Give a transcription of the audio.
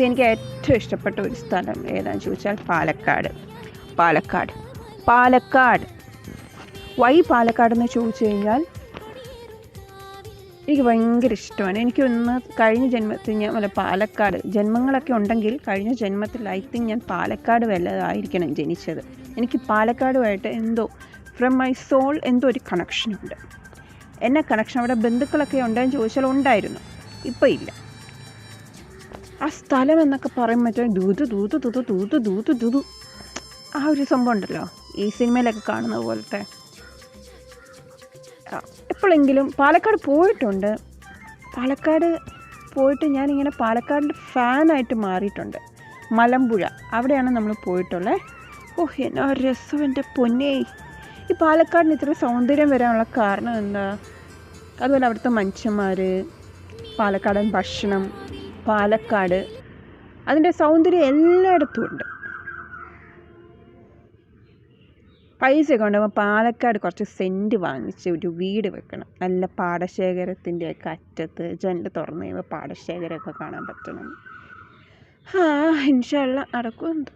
എനിക്ക് ഏറ്റവും ഇഷ്ടപ്പെട്ട ഒരു സ്ഥലം ഏതാണെന്ന് ചോദിച്ചാൽ പാലക്കാട്. വൈ പാലക്കാട് എന്ന് ചോദിച്ചു കഴിഞ്ഞാൽ എനിക്ക് ഭയങ്കര ഇഷ്ടമാണ്. എനിക്കൊന്ന് കഴിഞ്ഞ ജന്മത്തിൽ ഞാൻ പാലക്കാട് ജന്മങ്ങളൊക്കെ ഉണ്ടെങ്കിൽ കഴിഞ്ഞ ജന്മത്തിൽ ഐ തിങ്ക് ഞാൻ പാലക്കാട് വല്ലതായിരിക്കണം ജനിച്ചത്. എനിക്ക് പാലക്കാടുമായിട്ട് എന്തോ ഫ്രം മൈ സോൾ എന്തോ ഒരു കണക്ഷനുണ്ട്. എന്നെ കണക്ഷൻ അവിടെ ബന്ധുക്കളൊക്കെ ഉണ്ടെന്ന് ചോദിച്ചാൽ ഉണ്ടായിരുന്നു, ഇപ്പം ഇല്ല. ആ സ്ഥലം എന്നൊക്കെ പറയുമ്പോൾ ദൂതു ആ ഒരു സംഭവം ഉണ്ടല്ലോ, ഈ സിനിമയിലൊക്കെ കാണുന്ന പോലത്തെ. എപ്പോഴെങ്കിലും പാലക്കാട് പോയിട്ട് ഞാനിങ്ങനെ പാലക്കാടിൻ്റെ ഫാനായിട്ട് മാറിയിട്ടുണ്ട്. മലമ്പുഴ അവിടെയാണ് നമ്മൾ പോയിട്ടുള്ളത്. എന്നാ രസം എൻ്റെ പൊന്നേ. ഈ പാലക്കാടിന് ഇത്ര സൗന്ദര്യം വരാനുള്ള കാരണം എന്താ? അതുപോലെ അവിടുത്തെ മനുഷ്യന്മാർ, പാലക്കാടൻ ഭക്ഷണം, പാലക്കാട് അതിൻ്റെ സൗന്ദര്യം എല്ലായിടത്തും ഉണ്ട്. പൈസയൊക്കെ ഉണ്ടാകുമ്പോൾ പാലക്കാട് കുറച്ച് സെൻറ്റ് വാങ്ങിച്ച് ഒരു വീട് വെക്കണം. നല്ല പാടശേഖരത്തിൻ്റെയൊക്കെ അറ്റത്ത് ജനൽ തുറന്ന് കഴിയുമ്പോൾ പാടശേഖരമൊക്കെ കാണാൻ പറ്റണം. ഇൻഷാ അല്ലാഹ് നടക്കും എന്തോ.